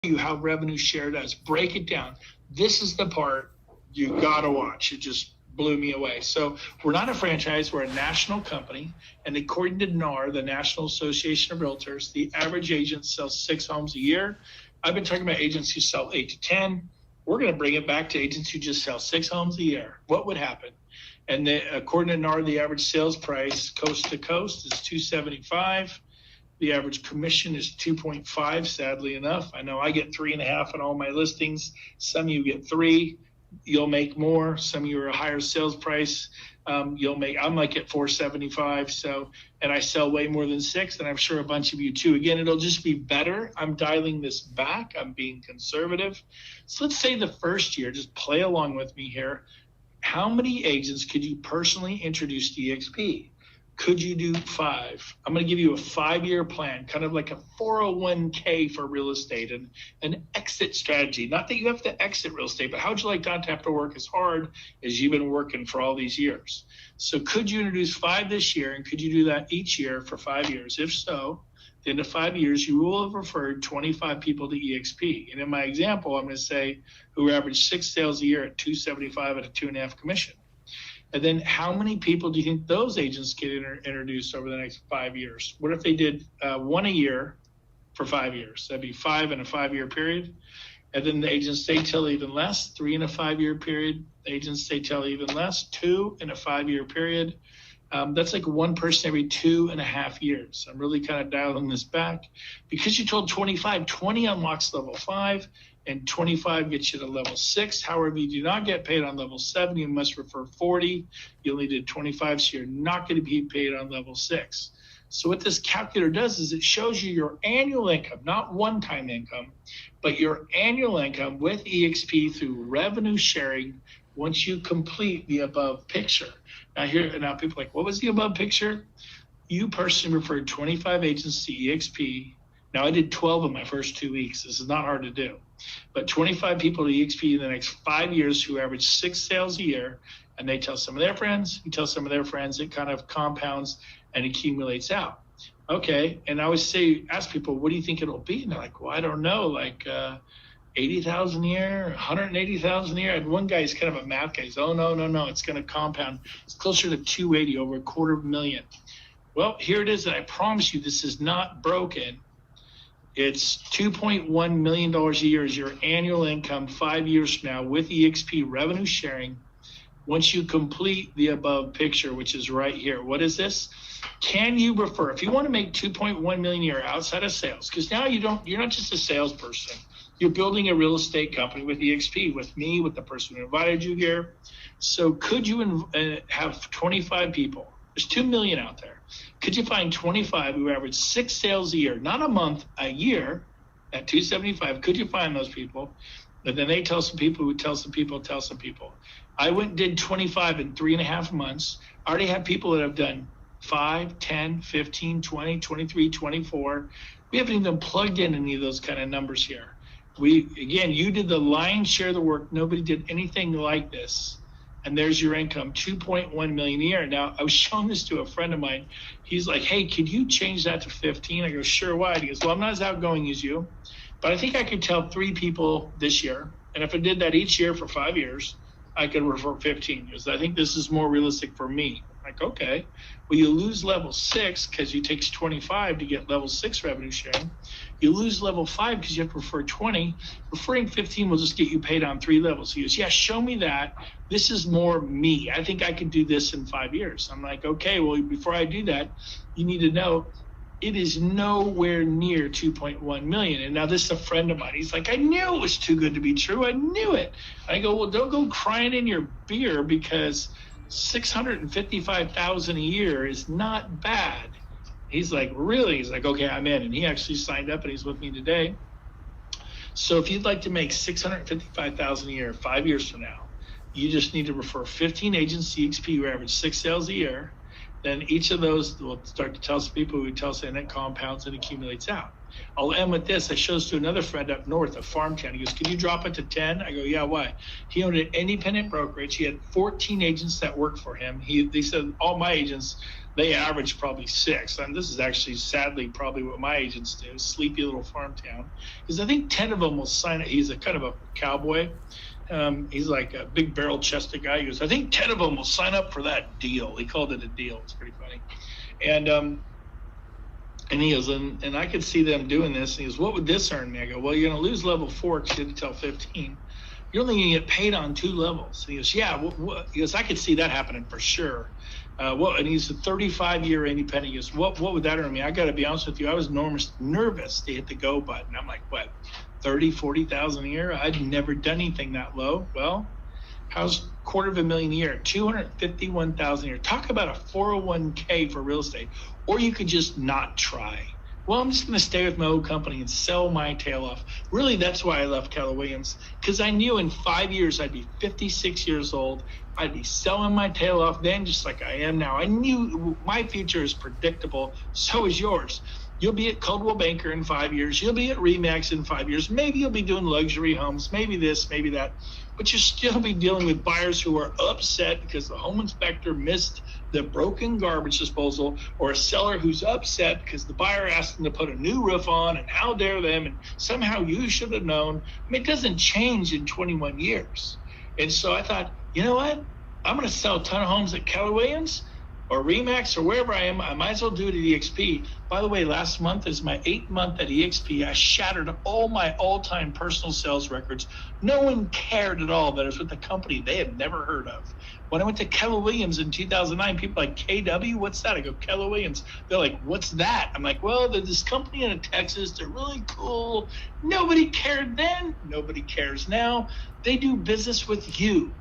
you how revenue share does. Break it down. This is the part you got to watch. It just blew me away. So we're not a franchise. We're a national company. And according to NAR, the National Association of Realtors, the average agent sells 6 homes a year. I've been talking about agents who sell 8 to 10. We're going to bring it back to agents who just sell 6 homes a year. What would happen? And according to NAR, the average sales price coast to coast is $275. The average commission is 2.5, sadly enough. I know I get 3.5 on all my listings. Some of you get 3. You'll make more. Some of you are a higher sales price. I might get 475. So, and I sell way more than 6, and I'm sure a bunch of you too. Again, it'll just be better. I'm dialing this back. I'm being conservative. So let's say the first year, just play along with me here. How many agents could you personally introduce to EXP? Could you do 5? I'm going to give you a 5-year plan, kind of like a 401k for real estate and an exit strategy. Not that you have to exit real estate, but how would you like not to have to work as hard as you've been working for all these years? So could you introduce 5 this year, and could you do that each year for 5 years? If so, at the end of 5 years, you will have referred 25 people to EXP. And in my example, I'm going to say who average 6 sales a year at $275 at a 2.5 commission. And then how many people do you think those agents get introduced over the next 5 years? What if they did 1 a year for 5 years? That'd be 5 in a 5-year period. And then the agents stay till even less, 3 in a 5-year period. The agents stay till even less, 2 in a 5-year period. That's like 1 person every 2.5 years. I'm really kind of dialing this back. Because you told 25, 20 unlocks level 5. And 25 gets you to level 6. However, you do not get paid on level 7. You must refer 40. You only did 25, so you're not going to be paid on level 6. So what this calculator does is it shows you your annual income, not one-time income, but your annual income with EXP through revenue sharing once you complete the above picture. Now people are like, what was the above picture? You personally referred 25 agents to EXP. Now I did 12 in my first 2 weeks. This is not hard to do. But 25 people to EXP in the next 5 years who average 6 sales a year, and they tell some of their friends, you tell some of their friends, it kind of compounds and accumulates out. Okay, and I always ask people, what do you think it'll be? And they're like, well, I don't know, like 80,000 a year, 180,000 a year. I had one guy, he's kind of a math guy. He's, oh, no, it's going to compound. It's closer to 280, over $250,000. Well, here it is, and I promise you this is not broken. It's $2.1 million a year is your annual income 5 years from now with EXP revenue sharing once you complete the above picture, which is right here. What is this? Can you refer, if you want to make $2.1 million a year outside of sales, because now you're not just a salesperson. You're building a real estate company with EXP, with me, with the person who invited you here. So could you have 25 people? There's 2 million out there. Could you find 25 who average 6 sales a year, not a month, a year, at 275? Could you find those people? And then they tell some people who tell some people, tell some people. I went and did 25 in 3.5 months. I already have people that have done 5, 10, 15, 20, 23, 24. We haven't even plugged in any of those kind of numbers here. You did the lion's share of the work. Nobody did anything like this. And there's your income, $2.1 million a year. Now, I was showing this to a friend of mine. He's like, hey, could you change that to 15? I go, sure, why? He goes, well, I'm not as outgoing as you, but I think I could tell 3 people this year. And if I did that each year for 5 years, I could refer 15 because I think this is more realistic for me. Like, okay, well, you lose level 6 because it takes 25 to get level 6 revenue sharing. You lose level 5 because you have to refer 20. Referring 15 will just get you paid on 3 levels. He goes, yeah, show me that. This is more me. I think I could do this in 5 years. I'm like, okay, well, before I do that, you need to know it is nowhere near 2.1 million. And now this is a friend of mine. He's like, I knew it was too good to be true. I knew it. I go, well, don't go crying in your beer because $655,000 a year is not bad. He's like, really? He's like, okay, I'm in. And he actually signed up and he's with me today. So if you'd like to make $655,000 a year 5 years from now, you just need to refer 15 agents to EXP who average 6 sales a year. Then each of those will start to tell some people who tell us, and it compounds and accumulates out. I'll end with this. I shows to another friend up north, a farm town. He goes, can you drop it to 10? I go, yeah, why? He owned an independent brokerage. He had 14 agents that worked for him. They said all my agents, they average probably 6. And this is actually sadly probably what my agents do, sleepy little farm town. Because I think 10 of them will sign it. He's a kind of a cowboy. He's like a big barrel chested guy. He goes, I think 10 of them will sign up for that deal. He called it a deal. It's pretty funny. And he goes, and I could see them doing this. And he goes, what would this earn me? I go, well, you're going to lose level 4 because you didn't tell 15. You're only going to get paid on 2 levels. And he goes, yeah. He goes, I could see that happening for sure. And he's a 35-year independent. He goes, what would that earn me? I got to be honest with you. I was nervous to hit the go button. I'm like, what, 30, 40,000 a year? I'd never done anything that low. Well, how's $250,000 a year, 251,000 a year? Talk about a 401k for real estate. Or you could just not try. Well, I'm just going to stay with my old company and sell my tail off. Really, that's why I left Keller Williams, because I knew in 5 years I'd be 56 years old. I'd be selling my tail off then, just like I am now. I knew my future is predictable. So is yours. You'll be at Coldwell Banker in 5 years. You'll be at RE/MAX in 5 years. Maybe you'll be doing luxury homes, maybe this, maybe that. But you'll still be dealing with buyers who are upset because the home inspector missed the broken garbage disposal, or a seller who's upset because the buyer asked them to put a new roof on, and how dare them, and somehow you should have known. I mean, it doesn't change in 21 years. And so I thought, you know what? I'm going to sell a ton of homes at Keller Williams or RE/MAX or wherever I am. I might as well do it at EXP. By the way, last month is my 8th month at EXP. I shattered all my all-time personal sales records. No one cared at all that I was with a company they had never heard of. When I went to Keller Williams in 2009, people like, KW, what's that? I go, Keller Williams. They're like, what's that? I'm like, well, there's this company in Texas. They're really cool. Nobody cared then. Nobody cares now. They do business with you.